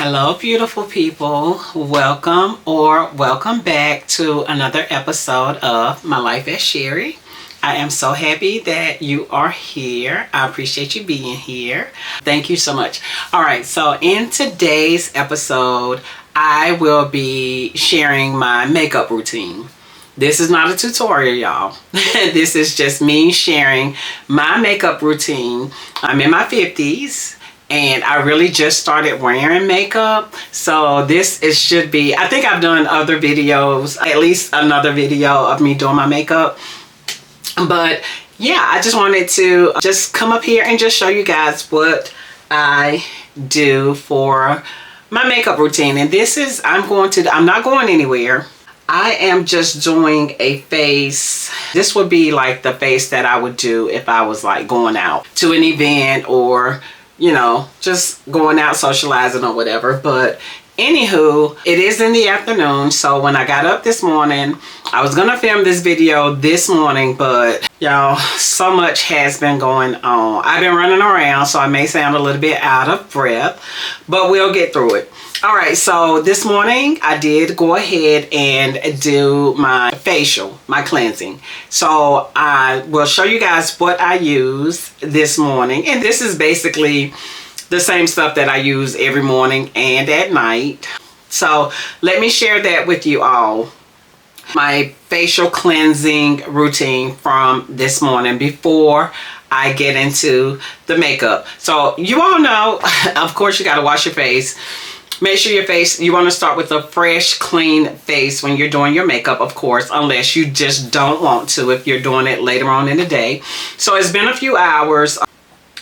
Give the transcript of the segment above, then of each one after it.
Hello, beautiful people. Welcome back to another episode of My Life as Sherry. I am so happy that you are here. I appreciate you being here. Thank you so much. All right, so in today's episode, I will be sharing my makeup routine. This is not a tutorial, y'all. This is just me sharing my makeup routine. I'm in my 50s. And I really just started wearing makeup. So should be, I think I've done other videos, at least another video of me doing my makeup. But yeah, I just wanted to just come up here and just show you guys what I do for my makeup routine. And I'm not going anywhere. I am just doing a face. This would be like the face that I would do if I was like going out to an event or just going out socializing or whatever. But anywho, it is in the afternoon. So when I got up this morning, I was gonna film this video this morning, but y'all, so much has been going on. I've been running around, so I may sound a little bit out of breath, but we'll get through it. All right, so this morning I did go ahead and do my facial, my cleansing. So I will show you guys what I use this morning. And this is basically the same stuff that I use every morning and at night. So let me share that with you all. My facial cleansing routine from this morning before I get into the makeup. So you all know, of course, you got to wash your face. Make sure you want to start with a fresh, clean face when you're doing your makeup, of course, unless you just don't want to if you're doing it later on in the day. So it's been a few hours,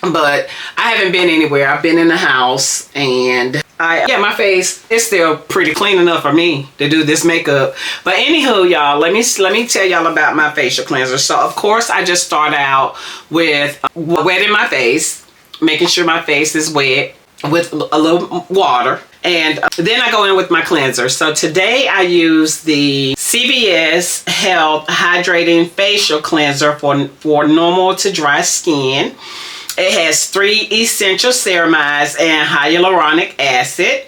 but I haven't been anywhere. I've been in the house, and my face is still pretty clean enough for me to do this makeup. But anywho, y'all, let me tell y'all about my facial cleanser. So of course I just start out with wetting my face, making sure my face is wet with a little water, and then I go in with my cleanser. So today I use the CVS Health Hydrating Facial Cleanser for normal to dry skin. It has 3 essential ceramides and hyaluronic acid,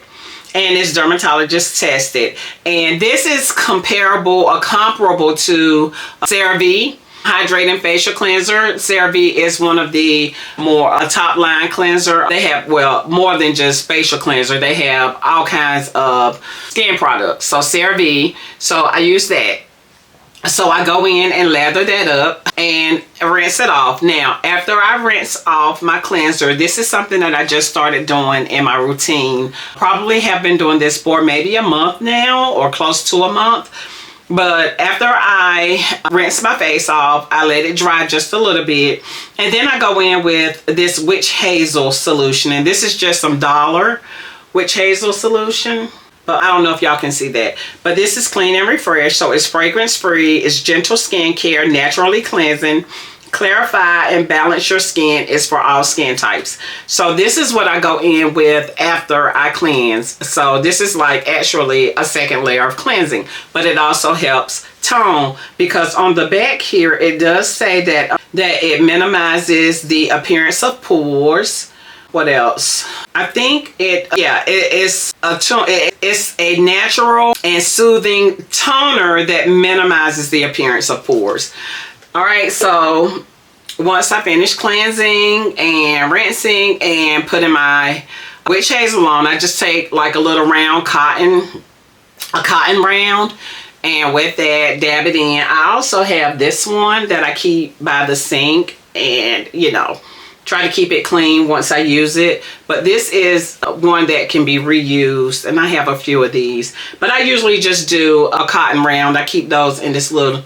and it's dermatologist tested. And this is comparable to CeraVe Hydrating Facial Cleanser. CeraVe is one of the more top line cleanser. They have, well, more than just facial cleanser. They have all kinds of skin products. So CeraVe, so I use that. So I go in and lather that up and rinse it off. Now, after I rinse off my cleanser, this is something that I just started doing in my routine. Probably have been doing this for maybe a month now, or close to a month. But after I rinse my face off, I let it dry just a little bit. And then I go in with this witch hazel solution. And this is just some dollar witch hazel solution. But I don't know if y'all can see that. But this is clean and refresh. So it's fragrance free. It's gentle skincare, naturally cleansing. Clarify and balance your skin is for all skin types. So this is what I go in with after I cleanse. So this is like actually a second layer of cleansing, but it also helps tone, because on the back here it does say that it minimizes the appearance of pores. What else? I think it's a natural and soothing toner that minimizes the appearance of pores. All right, so once I finish cleansing and rinsing and putting my witch hazel on, I just take like a little round cotton round, and with that, dab it in. I also have this one that I keep by the sink, and try to keep it clean once I use it. But this is one that can be reused, and I have a few of these. But I usually just do a cotton round. I keep those in this little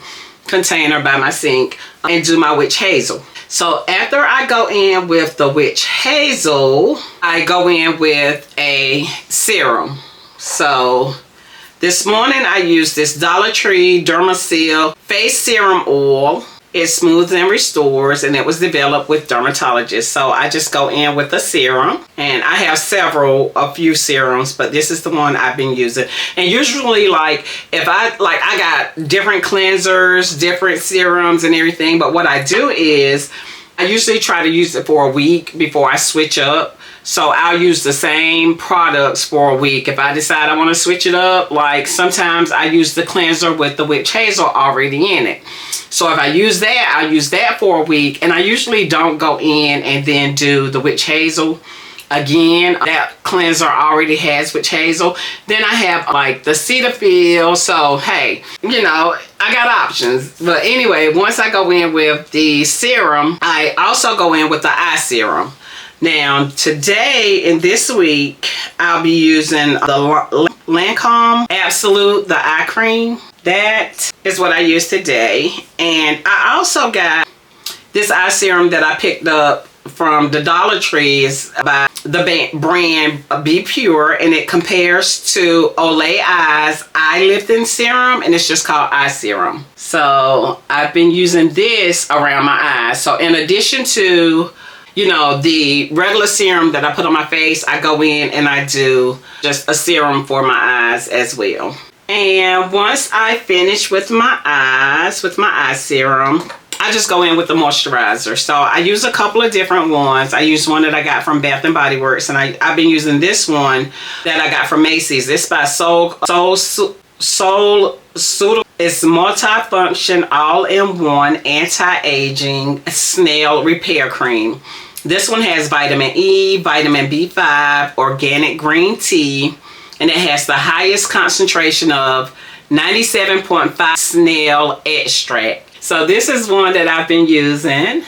container by my sink and do my witch hazel. So after I go in with the witch hazel, I go in with a serum. So this morning I used this Dollar Tree Dermasil face serum oil. It smooths and restores, and it was developed with dermatologists. So I just go in with a serum, and I have a few serums, but this is the one I've been using. And usually, like, if I got different cleansers, different serums and everything, but what I do is I usually try to use it for a week before I switch up So I'll use the same products for a week. If I decide I want to switch it up, like sometimes I use the cleanser with the witch hazel already in it. So if I use that, I'll use that for a week. And I usually don't go in and then do the witch hazel again. That cleanser already has witch hazel. Then I have like the Cetaphil. So hey, you know, I got options. But anyway, once I go in with the serum, I also go in with the eye serum. Now today and this week I'll be using the Lancome Absolute, the eye cream. That is what I use today. And I also got this eye serum that I picked up from the Dollar Trees by the brand Be Pure, and it compares to Olay Eyes eye lifting serum, and it's just called eye serum. So I've been using this around my eyes. So in addition to, you know, the regular serum that I put on my face, I go in and I do just a serum for my eyes as well. And once I finish with my eyes, with my eye serum, I just go in with the moisturizer. So I use a couple of different ones. I use one that I got from Bath and Body Works, and I've been using this one that I got from Macy's. It's by Soul Suitable. It's multi-function, all-in-one anti-aging snail repair cream. This one has vitamin E, vitamin B5, organic green tea, and it has the highest concentration of 97.5 snail extract. So this is one that I've been using.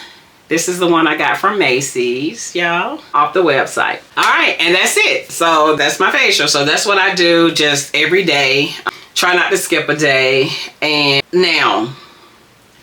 This is the one I got from Macy's, y'all, off the website. All right, and that's it. So that's my facial. So that's what I do just every day. Try not to skip a day. And now,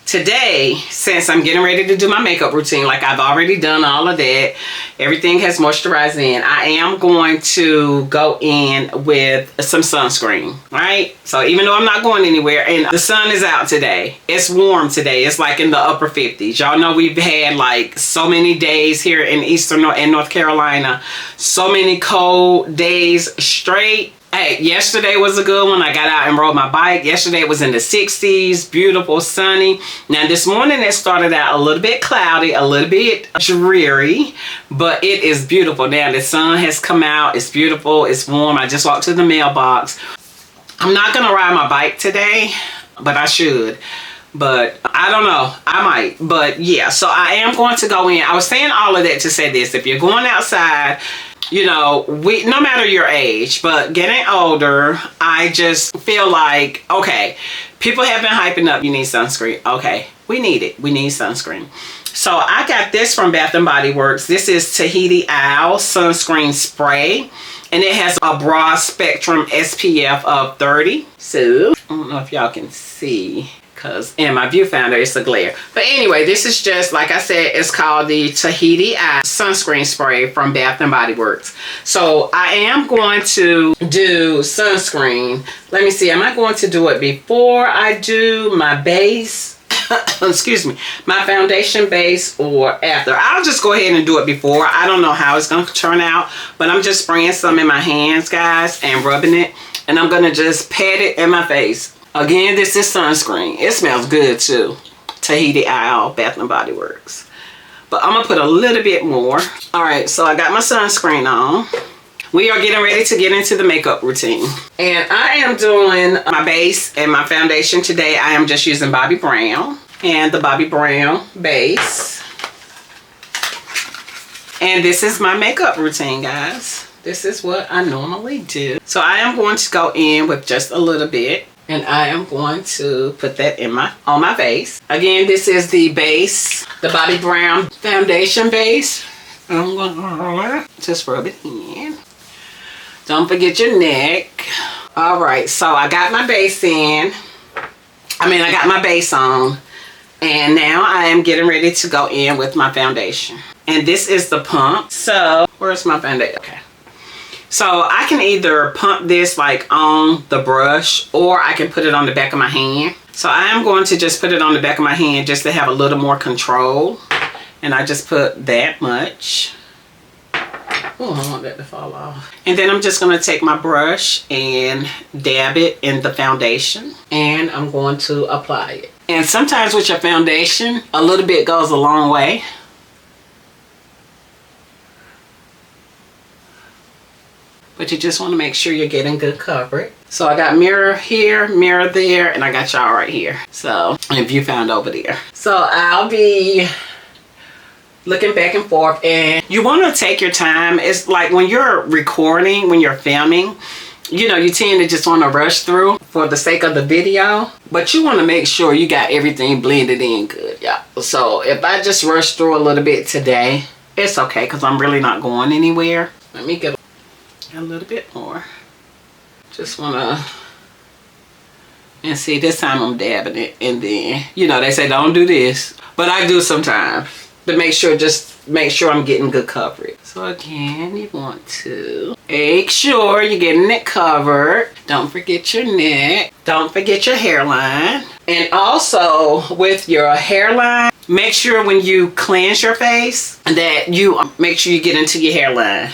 today, since I'm getting ready to do my makeup routine, like I've already done all of that, everything has moisturized in, I am going to go in with some sunscreen, right? So even though I'm not going anywhere, and the sun is out today, it's warm today, it's like in the upper 50s. Y'all know we've had like so many days here in Eastern and North Carolina, so many cold days straight. Hey, yesterday was a good one. I got out and rode my bike. Yesterday it was in the 60s, beautiful, sunny. Now this morning it started out a little bit cloudy, a little bit dreary, but it is beautiful. Now the sun has come out. It's beautiful. It's warm. I just walked to the mailbox. I'm not going to ride my bike today, but I should. But I don't know. I might. But yeah, so I am going to go in. I was saying all of that to say this. If you're going outside, you know, no matter your age, but getting older, I just feel like, okay, people have been hyping up, you need sunscreen. Okay, we need it. We need sunscreen. So I got this from Bath and Body Works. This is Tahiti Owl Sunscreen Spray, and it has a broad spectrum SPF of 30. So I don't know if y'all can see, because in my viewfinder it's a glare. But anyway, this is just, like I said, it's called the Tahiti Eye Sunscreen Spray from Bath and Body Works. So I am going to do sunscreen. Let me see, am I going to do it before I do my base? Excuse me, my foundation base, or after? I'll just go ahead and do it before. I don't know how it's going to turn out, but I'm just spraying some in my hands, guys, and rubbing it. And I'm going to just pat it in my face. Again, this is sunscreen. It smells good too. Tahiti Owl, Bath and Body Works. But I'm going to put a little bit more. Alright, so I got my sunscreen on. We are getting ready to get into the makeup routine. And I am doing my base and my foundation today. I am just using Bobbi Brown and the Bobbi Brown base. And this is my makeup routine, guys. This is what I normally do. So I am going to go in with just a little bit. And I am going to put that on my face. Again, this is the base, the Bobbi Brown foundation base. I'm going to just rub it in. Don't forget your neck. Alright, so I got my base in. I got my base on. And now I am getting ready to go in with my foundation. And this is the pump. So, where's my foundation? Okay. So I can either pump this like on the brush, or I can put it on the back of my hand. So I am going to just put it on the back of my hand just to have a little more control. And I just put that much. Oh, I want that to fall off. And then I'm just going to take my brush and dab it in the foundation. And I'm going to apply it. And sometimes with your foundation, a little bit goes a long way. but you just want to make sure you're getting good coverage. So I got mirror here, mirror there, and I got y'all right here. So, and viewfinder over there. So I'll be looking back and forth, and you want to take your time. It's like when you're recording, when you're filming, you know, you tend to just want to rush through for the sake of the video, but you want to make sure you got everything blended in good, y'all. So if I just rush through a little bit today, it's okay, because I'm really not going anywhere. Let me get a little bit more. Just want to, and see, this time I'm dabbing it, and then, you know, they say don't do this, but I do sometimes to make sure, just make sure I'm getting good coverage. So again, you want to make sure you're getting it covered. Don't forget your neck. Don't forget your hairline. And also with your hairline, make sure when you cleanse your face that you make sure you get into your hairline.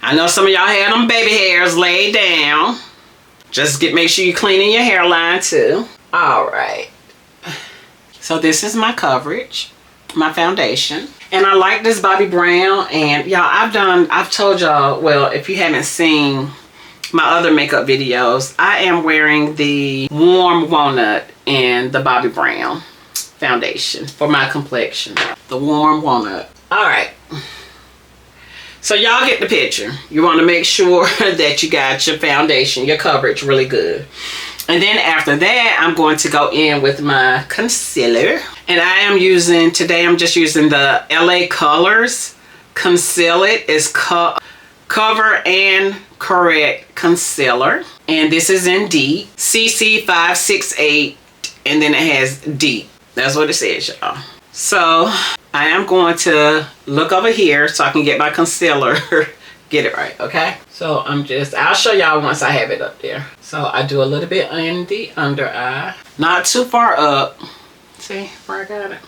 I know some of y'all had them baby hairs laid down. Just make sure you're cleaning your hairline too. All right. So this is my coverage, my foundation. And I like this Bobbi Brown, and y'all, I've told y'all, well, if you haven't seen my other makeup videos, I am wearing the Warm Walnut in the Bobbi Brown foundation for my complexion. The Warm Walnut. All right. So y'all get the picture. You want to make sure that you got your foundation, your coverage really good. And then after that, I'm going to go in with my concealer. And I am using, today I'm just using the LA Colors Conceal It. It's Cover and Correct Concealer. And this is in Deep. CC568. And then it has Deep. That's what it says, y'all. So I am going to look over here so I can get my concealer. Get it right, okay? So I'll show y'all once I have it up there. So I do a little bit in the under eye. Not too far up. See where I got it?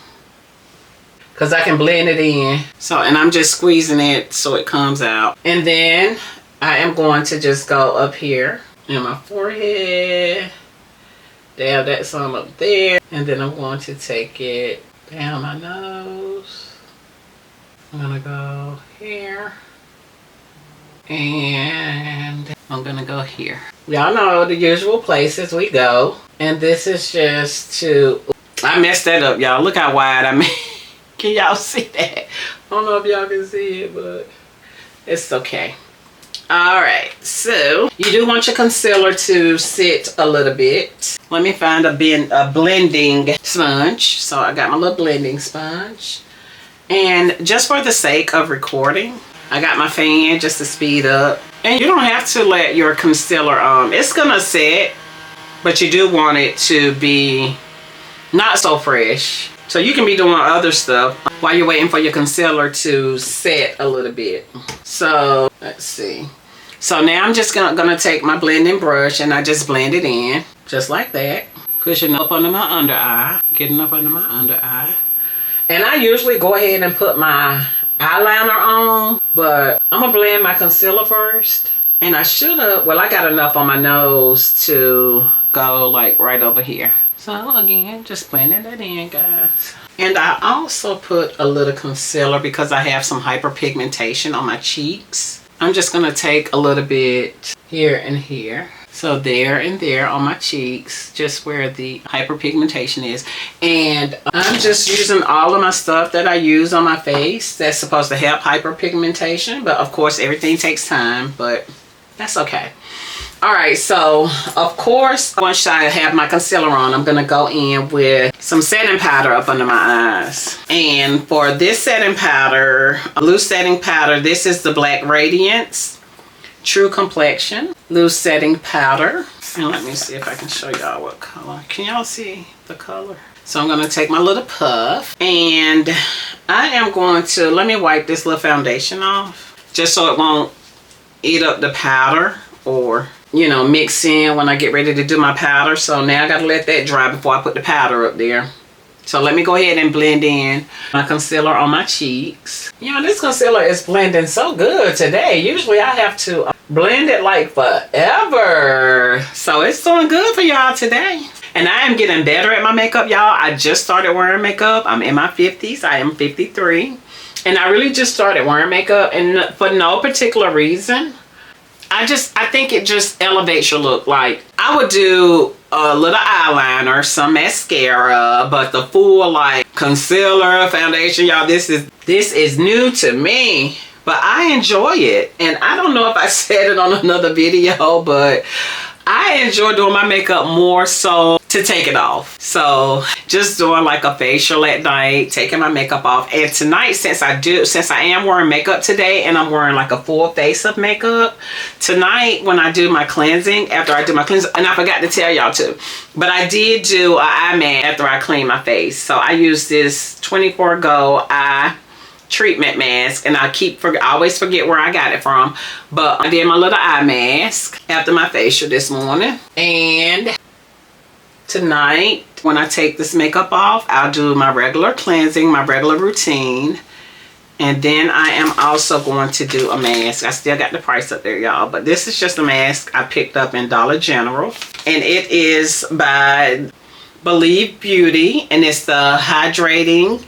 Because I can blend it in. So, and I'm just squeezing it so it comes out. And then I am going to just go up here in my forehead. Dab that some up there. And then I'm going to take it down my nose. I'm going to go here. And I'm gonna go here. Y'all know the usual places we go. And this is just to, I messed that up, y'all. Look how wide I made. Can y'all see that? I don't know if y'all can see it, but it's okay. Alright, so you do want your concealer to sit a little bit. Let me find a blending sponge. So I got my little blending sponge. And just for the sake of recording, I got my fan just to speed up. And you don't have to let your concealer it's gonna set, but you do want it to be not so fresh. So you can be doing other stuff while you're waiting for your concealer to set a little bit. So let's see. So now I'm just gonna take my blending brush and I just blend it in just like that. Pushing up under my under eye, getting up under my under eye. And I usually go ahead and put my eyeliner on, but I'm gonna blend my concealer first. And I should have, well, I got enough on my nose to go like right over here. So again, just blending that in, guys. And I also put a little concealer because I have some hyperpigmentation on my cheeks. I'm just gonna take a little bit here and here. So there and there on my cheeks, just where the hyperpigmentation is. And I'm just using all of my stuff that I use on my face that's supposed to help hyperpigmentation. But of course, everything takes time, but that's okay. All right, so of course, once I have my concealer on, I'm gonna go in with some setting powder up under my eyes. And for this setting powder, loose setting powder, this is the Black Radiance True Complexion loose setting powder. And let me see if I can show y'all what color. Can y'all see the color? So I'm gonna take my little puff and I am going to, let me wipe this little foundation off just so it won't eat up the powder or, you know, mix in when I get ready to do my powder. So now I gotta let that dry before I put the powder up there. So let me go ahead and blend in my concealer on my cheeks. You know, this concealer is blending so good today. Usually I have to blend it like forever. So it's doing good for y'all today. And I am getting better at my makeup, y'all. I just started wearing makeup. I'm in my 50s. I am 53. And I really just started wearing makeup, and for no particular reason. I think it just elevates your look. Like, I would do a little eyeliner, some mascara, but the full like concealer, foundation, y'all, this is new to me, but I enjoy it. And I don't know if I said it on another video, but I enjoy doing my makeup more so to take it off. So just doing like a facial at night, taking my makeup off. And tonight, since I am wearing makeup today and I'm wearing like a full face of makeup, tonight when I do my cleansing, after I do my cleansing, and I forgot to tell y'all too, but I did do an eye mask after I clean my face. So I use this 24 Go eye treatment mask, and I always forget where I got it from, but I did my little eye mask after my facial this morning. And tonight when I take this makeup off, I'll do my regular cleansing, my regular routine, and then I am also going to do a mask. I still got the price up there, y'all, but this is just a mask I picked up in Dollar General, and it is by Believe Beauty, and it's the hydrating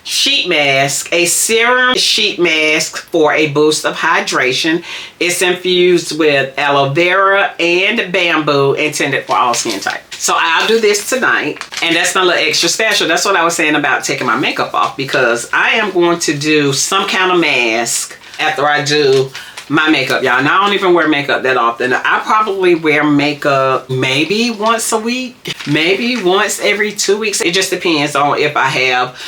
sheet mask, a serum sheet mask for a boost of hydration. It's infused with aloe vera and bamboo, intended for all skin types. So I'll do this tonight, and that's my little extra special. That's what I was saying about taking my makeup off, because I am going to do some kind of mask after I do my makeup, y'all. And I don't even wear makeup that often. I probably wear makeup maybe once a week, maybe once every 2 weeks. It just depends on if I have,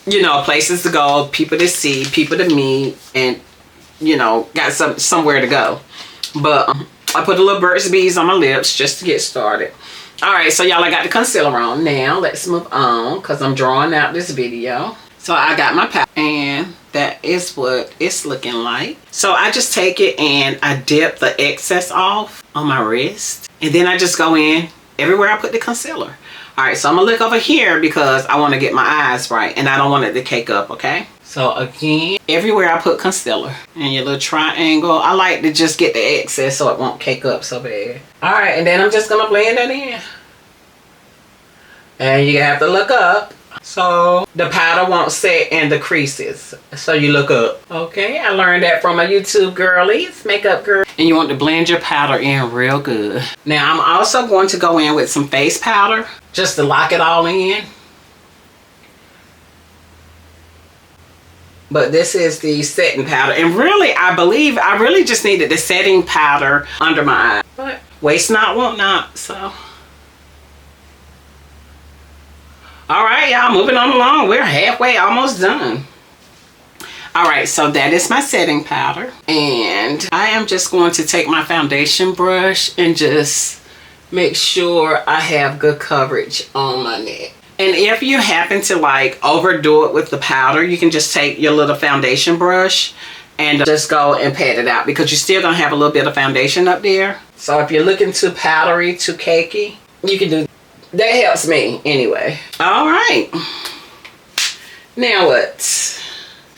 you know, places to go, people to see, people to meet, and, you know, got somewhere to go. But I put a little Burt's Bees on my lips just to get started. All right, so y'all, I got the concealer on. Now let's move on, because I'm drawing out this video. So I got my palette, and that is what it's looking like. So I just take it and I dip the excess off on my wrist, and then I just go in everywhere I put the concealer. All right, so I'm gonna look over here because I want to get my eyes right, and I don't want it to cake up, okay? So again, everywhere I put concealer, and your little triangle, I like to just get the excess so it won't cake up so bad. All right, and then I'm just gonna blend that in. And you have to look up so the powder won't set in the creases. So you look up. Okay, I learned that from a YouTube girlies, makeup girl. And you want to blend your powder in real good. Now I'm also going to go in with some face powder just to lock it all in. But this is the setting powder. And really, I believe I really just needed the setting powder under my eye. But waste not, want not, so. All right, y'all, moving on along. We're halfway, almost done. All right, so that is my setting powder. And I am just going to take my foundation brush and just make sure I have good coverage on my neck. And if you happen to like overdo it with the powder, you can just take your little foundation brush and just go and pat it out, because you're still gonna have a little bit of foundation up there. So if you're looking too powdery, too cakey, you can do that. Helps me anyway. All right, now what?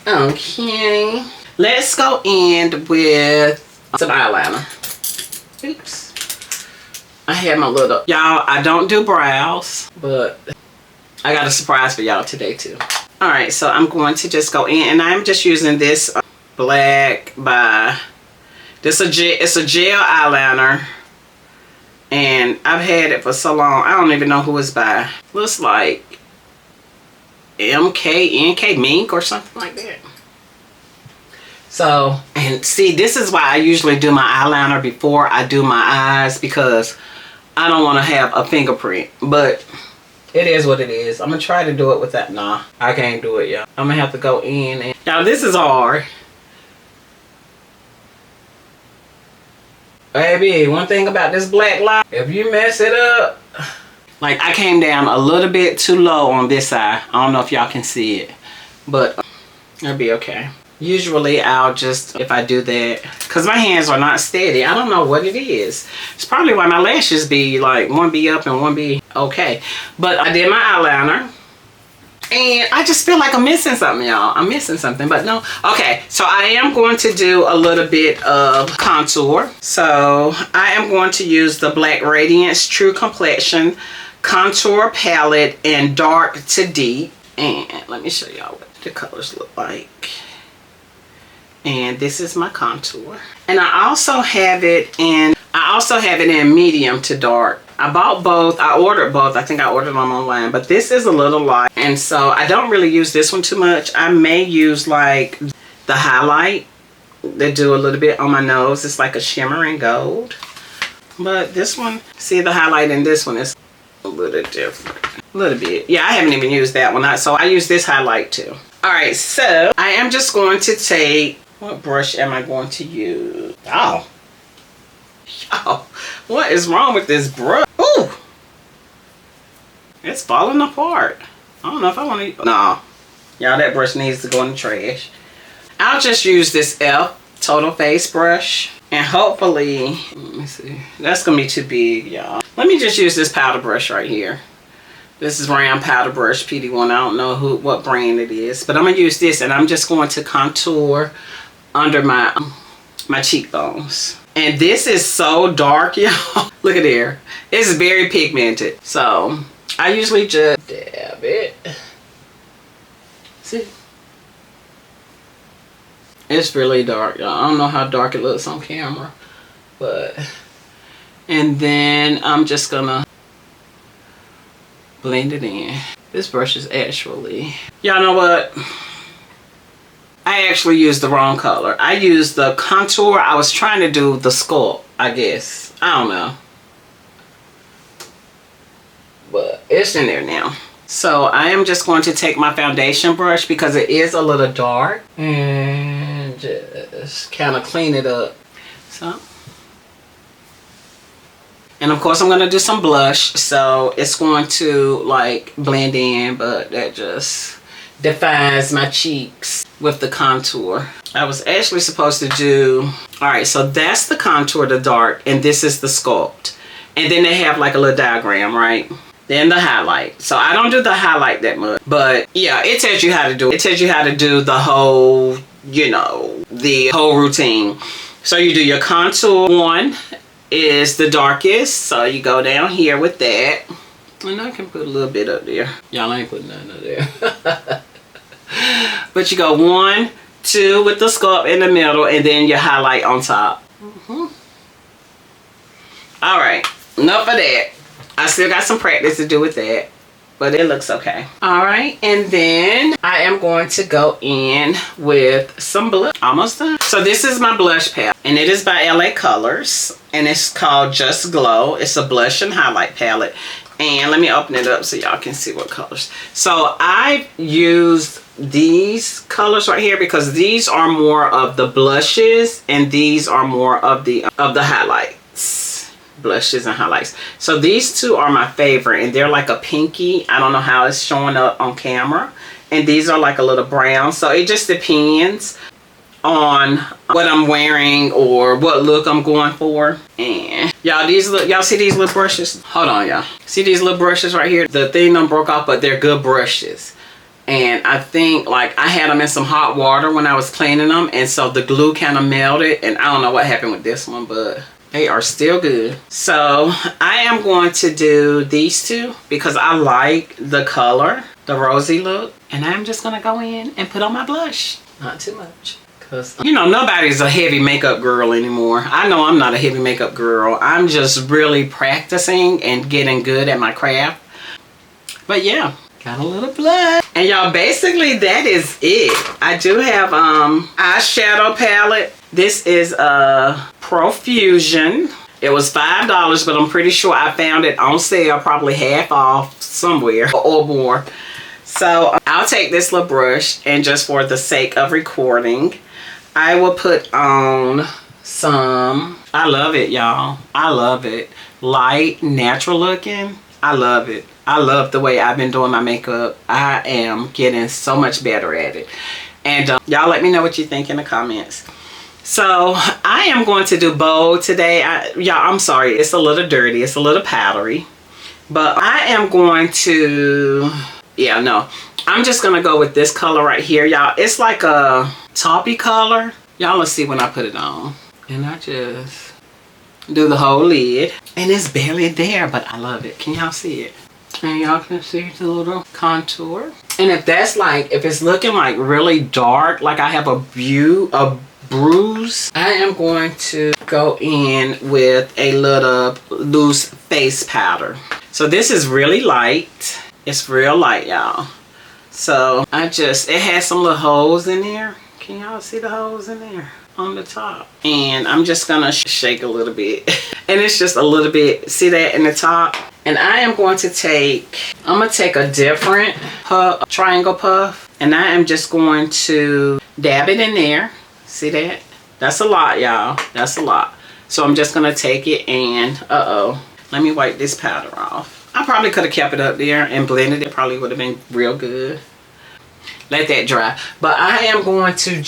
Okay, let's go in with some eyeliner. Oops, I had my little, y'all, I don't do brows, but I got a surprise for y'all today too. All right, so I'm going to just go in, and I'm just using this black by this it's a gel eyeliner, and I've had it for so long I don't even know who it's by. Looks like NK Mink or something like that. So, and see, this is why I usually do my eyeliner before I do my eyes, because I don't want to have a fingerprint. But it is what it is. I'm gonna try to do it with that. Nah, I can't do it, y'all. I'm gonna have to go in and, y'all, this is hard. Baby, one thing about this black line, if you mess it up, like I came down a little bit too low on this eye. I don't know if y'all can see it, but it'll be okay. Usually I'll just, if I do that, because my hands are not steady. I don't know what it is. It's probably why my lashes be like, one be up and one be okay. But I did my eyeliner, and I just feel like I'm missing something, y'all. I'm missing something, but no. Okay, so I am going to do a little bit of contour. So I am going to use the Black Radiance True Complexion Contour Palette in Dark to Deep. And let me show y'all what the colors look like. And this is my contour. And I also have it in medium to dark. I bought both. I ordered both. I think I ordered them online, but this is a little light. And so I don't really use this one too much. I may use like the highlight that do a little bit on my nose. It's like a shimmering gold. But this one, see the highlight in this one is a little different. A little bit. Yeah, I haven't even used that one. So I use this highlight too. All right, so I am just going to take, what brush am I going to use? Oh, what is wrong with this brush? Ooh, it's falling apart. I don't know if I want to. No, y'all, that brush needs to go in the trash. I'll just use this e.l.f. Total Face brush, and hopefully, let me see. That's gonna be too big, y'all. Let me just use this powder brush right here. This is round powder brush, PD1. I don't know what brand it is, but I'm gonna use this, and I'm just going to contour under my cheekbones. And this is so dark, y'all. Look at there. It's very pigmented. So I usually just dab it. See? It's really dark, y'all. I don't know how dark it looks on camera, but, and then I'm just gonna blend it in. This brush is actually, y'all know what? I actually used the wrong color. I used the contour. I was trying to do the sculpt, I guess. I don't know. But it's in there now. So I am just going to take my foundation brush because it is a little dark and just kind of clean it up. So. And of course I'm going to do some blush. So it's going to like blend in, but that just defines my cheeks with the contour. I was actually supposed to do, all right, so that's the contour, the dark, and this is the sculpt. And then they have like a little diagram, right? Then the highlight. So I don't do the highlight that much, but yeah, it tells you how to do it. It tells you how to do the whole, you know, the whole routine. So you do your contour. One is the darkest, so you go down here with that. And I can put a little bit up there. Y'all ain't putting nothing up there. But you go 1, 2 with the sculpt in the middle, and then your highlight on top. All right, enough of that. I still got some practice to do with that, but it looks okay. All right, and then I am going to go in with some blush. Almost done. So this is my blush palette, and it is by LA Colors, and it's called Just Glow. It's a blush and highlight palette. And let me open it up so y'all can see what colors. So I've used these colors right here because these are more of the blushes and these are more of the highlights. Blushes and highlights. So these two are my favorite, and they're like a pinky. I don't know how it's showing up on camera. And these are like a little brown. So it just depends on what I'm wearing or what look I'm going for. And y'all, y'all see these little brushes? Hold on, y'all. See these little brushes right here? The thing done broke off, but they're good brushes. And I think like I had them in some hot water when I was cleaning them, and so the glue kind of melted, and I don't know what happened with this one, but they are still good. So I am going to do these two because I like the color, the rosy look, and I'm just gonna go in and put on my blush. Not too much. Cause, you know, nobody's a heavy makeup girl anymore. I know I'm not a heavy makeup girl. I'm just really practicing and getting good at my craft. But yeah, got a little blush. And y'all, basically that is it. I do have eyeshadow palette. This is a Profusion. It was $5, but I'm pretty sure I found it on sale, probably half off somewhere or more. So I'll take this little brush, and just for the sake of recording, I will put on some, I love it, y'all. I love it. Light, natural looking. I love it. I love the way I've been doing my makeup. I am getting so much better at it. And y'all let me know what you think in the comments. So I am going to do bold today. Y'all, I'm sorry. It's a little dirty. It's a little powdery. But I am going to, yeah, no. I'm just going to go with this color right here, y'all. It's like a taupey color. Y'all, let's see when I put it on. And I just do the whole lid. And it's barely there, but I love it. Can y'all see it? And y'all can see the little contour. And if that's like, if it's looking like really dark, like I have a bruise, I am going to go in with a little loose face powder. So this is really light. It's real light, y'all. So it has some little holes in there. Can y'all see the holes in there on the top? And I'm just gonna shake a little bit. And it's just a little bit, see that in the top? And I am going to take a different puff, triangle puff. And I am just going to dab it in there. See that? That's a lot, y'all. That's a lot. So I'm just gonna take it and, let me wipe this powder off. I probably could have kept it up there and blended it. Probably would have been real good. Let that dry. But I am going to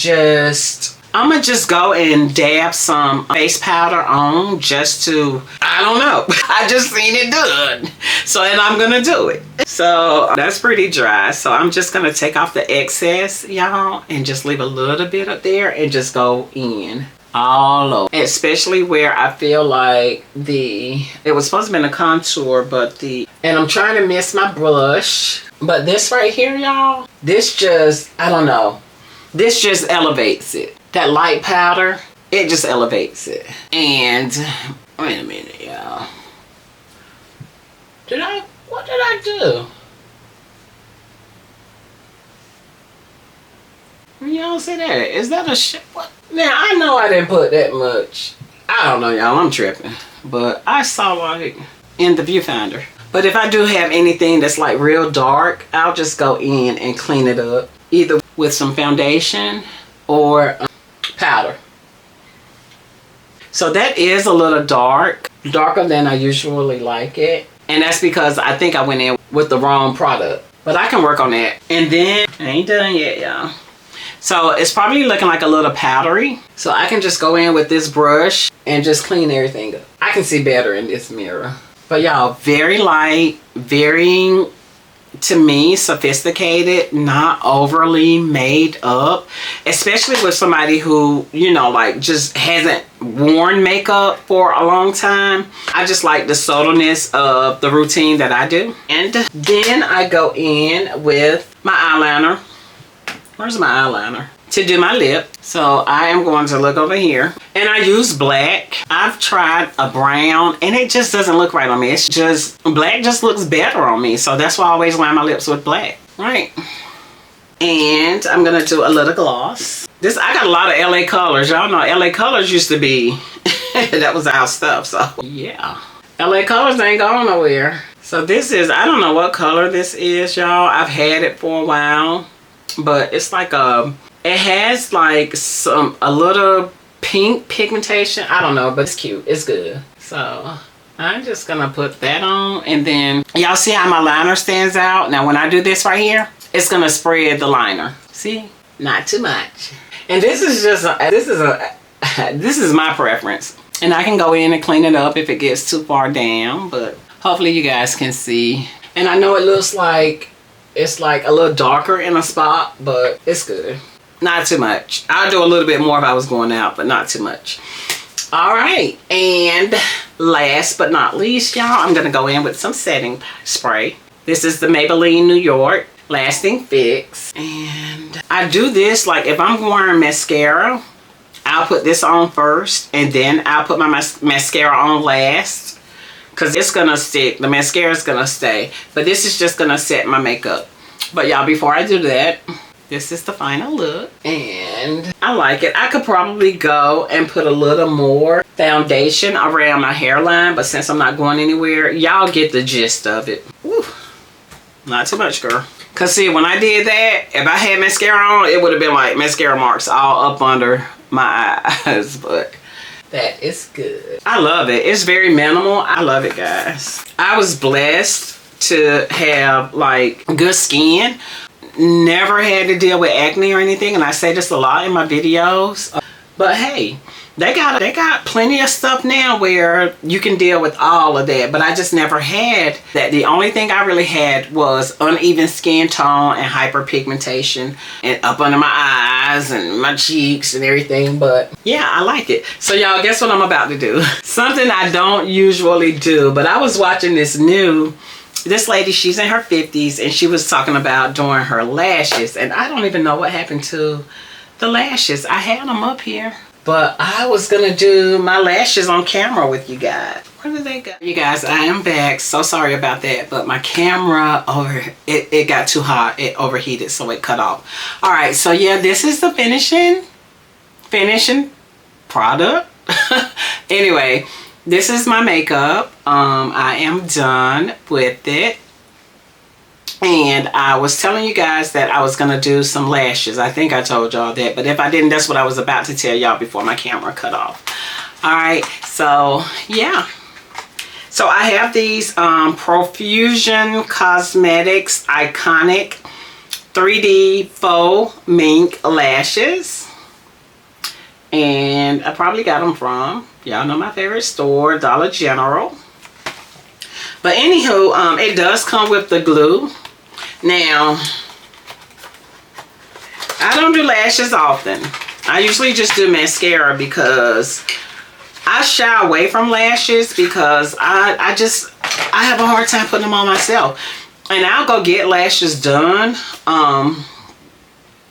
I'm gonna just go and dab some face powder on just to, I don't know. I just seen it done. So, and I'm gonna do it. So that's pretty dry. So I'm just gonna take off the excess, y'all, and just leave a little bit up there and just go in all over. Especially where I feel like it was supposed to be in the contour, but and I'm trying to miss my brush. But this right here, y'all, this just, I don't know. This just elevates it. That light powder, it just elevates it. And, wait a minute, y'all. What did I do? Y'all see that? Is that a shit? What? Now, I know I didn't put that much. I don't know, y'all. I'm tripping. But I saw like in the viewfinder. But if I do have anything that's like real dark, I'll just go in and clean it up. Either with some foundation or powder. So that is a little dark. Darker than I usually like it. And that's because I think I went in with the wrong product. But I can work on that. And then, I ain't done yet, y'all. So it's probably looking like a little powdery. So I can just go in with this brush and just clean everything up. I can see better in this mirror. But y'all, very light, very, to me, sophisticated, not overly made up. Especially with somebody who, you know, like just hasn't worn makeup for a long time. I just like the subtleness of the routine that I do. And then I go in with my eyeliner. Where's my eyeliner? To do my lip. So I am going to look over here. And I use black. I've tried a brown and it just doesn't look right on me. It's just, black just looks better on me. So that's why I always line my lips with black. Right. And I'm going to do a little gloss. I got a lot of LA Colors. Y'all know LA Colors used to be, that was our stuff. So yeah. LA Colors ain't going nowhere. So this is, I don't know what color this is, y'all. I've had it for a while. But it's like it has like a little pink pigmentation. I don't know, but it's cute. It's good. So I'm just gonna put that on, and then y'all see how my liner stands out. Now when I do this right here, it's gonna spread the liner. See, not too much. And this is just this is my preference, and I can go in and clean it up if it gets too far down. But hopefully you guys can see. And I know it looks like it's like a little darker in a spot, but it's good. Not too much. I'll do a little bit more if I was going out, but not too much. All right. And last but not least, y'all, I'm going to go in with some setting spray. This is the Maybelline New York Lasting Fix. And I do this like if I'm wearing mascara, I'll put this on first, and then I'll put my mascara on last. Because it's going to stick. The mascara is going to stay. But this is just going to set my makeup. But y'all, before I do that, this is the final look. And I like it. I could probably go and put a little more foundation around my hairline. But since I'm not going anywhere, y'all get the gist of it. Woo. Not too much, girl. Because see, when I did that, if I had mascara on, it would have been like mascara marks all up under my eyes. But that is good. I love it. It's very minimal. I love it, guys. I was blessed to have like good skin. Never had to deal with acne or anything, and I say this a lot in my videos. But hey, they got plenty of stuff now where you can deal with all of that. But I just never had that. The only thing I really had was uneven skin tone and hyperpigmentation and up under my eyes and my cheeks and everything. But yeah, I like it. So y'all, guess what I'm about to do? Something I don't usually do, but I was watching this lady, she's in her 50s, and she was talking about doing her lashes, and I don't even know what happened to the lashes. I had them up here, but I was gonna do my lashes on camera with you guys. Where did they go? You guys, I am back. So sorry about that, but my camera it got too hot. It overheated, so it cut off. All right, so yeah, this is the finishing product. Anyway, this is my makeup. I am done with it. And I was telling you guys that I was going to do some lashes. I think I told y'all that. But if I didn't, that's what I was about to tell y'all before my camera cut off. Alright, so yeah. So I have these Profusion Cosmetics Iconic 3D Faux Mink Lashes. And I probably got them from, y'all know my favorite store, Dollar General. But anywho, it does come with the glue. Now, I don't do lashes often. I usually just do mascara because I shy away from lashes because I have a hard time putting them on myself. And I'll go get lashes done.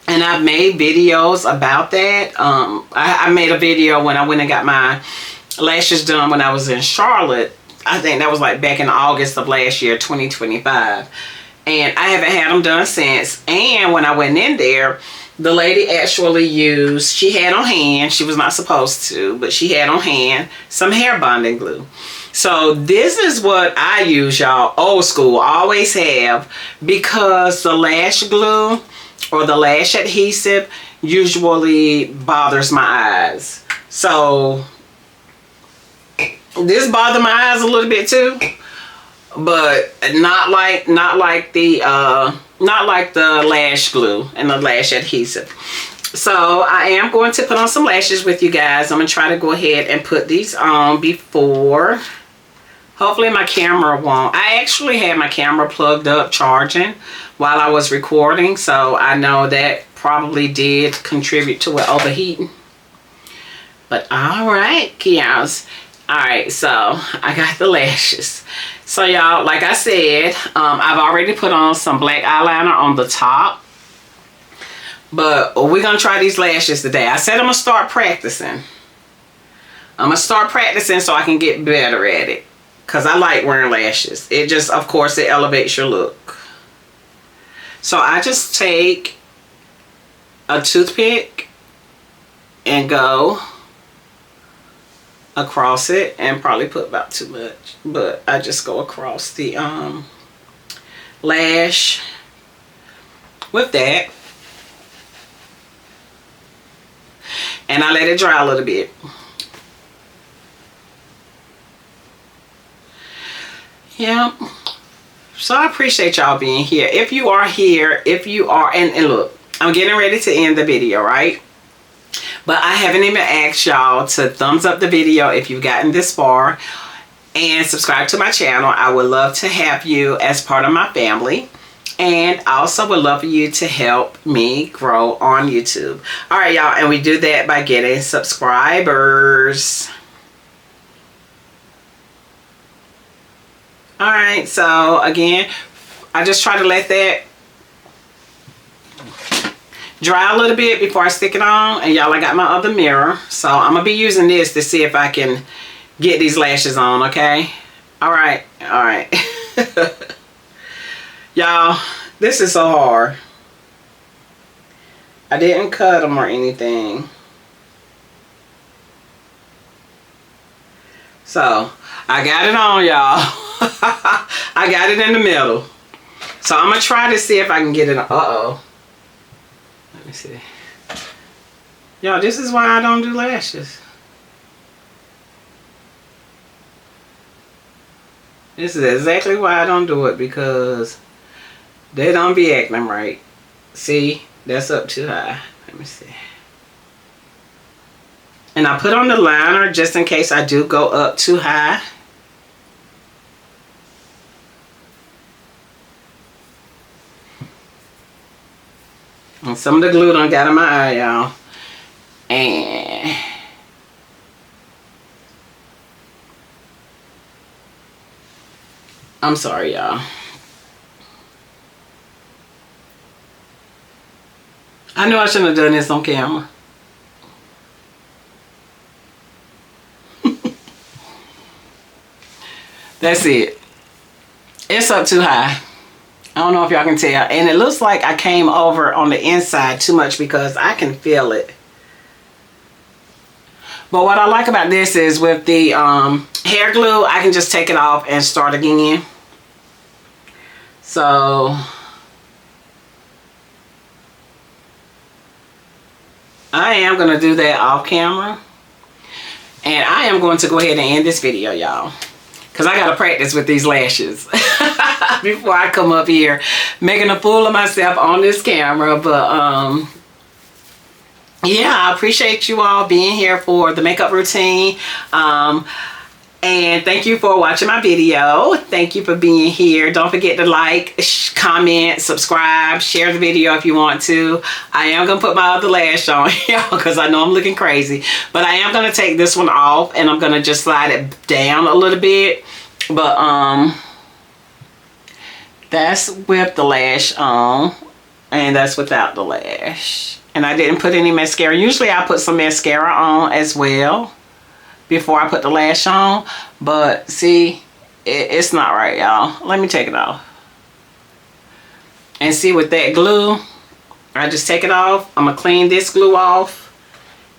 And I've made videos about that. I made a video when I went and got my lashes done when I was in Charlotte. I think that was like back in August of last year, 2025. And I haven't had them done since. And when I went in there, the lady actually used, she had on hand, she was not supposed to, but she had on hand some hair bonding glue. So this is what I use, y'all, old school, always have, because the lash glue or the lash adhesive usually bothers my eyes. So this bothered my eyes a little bit too, but not like the lash glue and the lash adhesive. So I am going to put on some lashes with you guys. I'm gonna try to go ahead and put these on before. Hopefully my camera won't. I actually had my camera plugged up charging while I was recording, so I know that probably did contribute to it overheating. But all right, Kios. All right, so I got the lashes. So y'all, like I said, I've already put on some black eyeliner on the top. But we're going to try these lashes today. I said I'm going to start practicing. I'm going to start practicing so I can get better at it. Because I like wearing lashes. It just, of course, it elevates your look. So I just take a toothpick and go across it, and probably put about too much, but I just go across the lash with that, and I let it dry a little bit. Yeah, so I appreciate y'all being here. If you are here, and look, I'm getting ready to end the video, right? But I haven't even asked y'all to thumbs up the video if you've gotten this far, and subscribe to my channel. I would love to have you as part of my family, and I also would love for you to help me grow on YouTube. All right, y'all, and we do that by getting subscribers. All right, so again, I just try to let that dry a little bit before I stick it on. And y'all, I got my other mirror, so I'm gonna be using this to see if I can get these lashes on. Okay, all right. Y'all, this is so hard. I didn't cut them or anything, so I got it on, y'all. I got it in the middle, so I'm gonna try to see if I can get it on. Let me see. Y'all, this is why I don't do lashes. This is exactly why I don't do it, because they don't be acting right. See, that's up too high. Let me see. And I put on the liner just in case I do go up too high. And some of the glue done got in my eye, y'all. And I'm sorry, y'all. I know I shouldn't have done this on camera. That's it. It's up too high. I don't know if y'all can tell. And it looks like I came over on the inside too much because I can feel it. But what I like about this is with the hair glue, I can just take it off and start again. So I am going to do that off camera. And I am going to go ahead and end this video, y'all. Because I got to practice with these lashes before I come up here making a fool of myself on this camera. But yeah, I appreciate you all being here for the makeup routine. And thank you for watching my video. Thank you for being here. Don't forget to like, comment, subscribe, share the video if you want to. I am going to put my other lash on, y'all, because I know I'm looking crazy. But I am going to take this one off and I'm going to just slide it down a little bit. But that's with the lash on and that's without the lash. And I didn't put any mascara. Usually I put some mascara on as well before I put the lash on, but see, it's not right, y'all. Let me take it off. And see, with that glue, I just take it off. I'm gonna clean this glue off,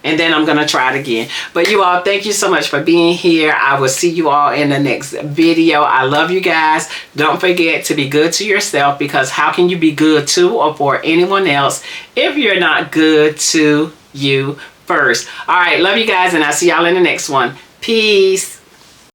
and then I'm gonna try it again. But you all, thank you so much for being here. I will see you all in the next video. I love you guys. Don't forget to be good to yourself, because how can you be good to or for anyone else if you're not good to you first? All right, love you guys, and I'll see y'all in the next one. Peace.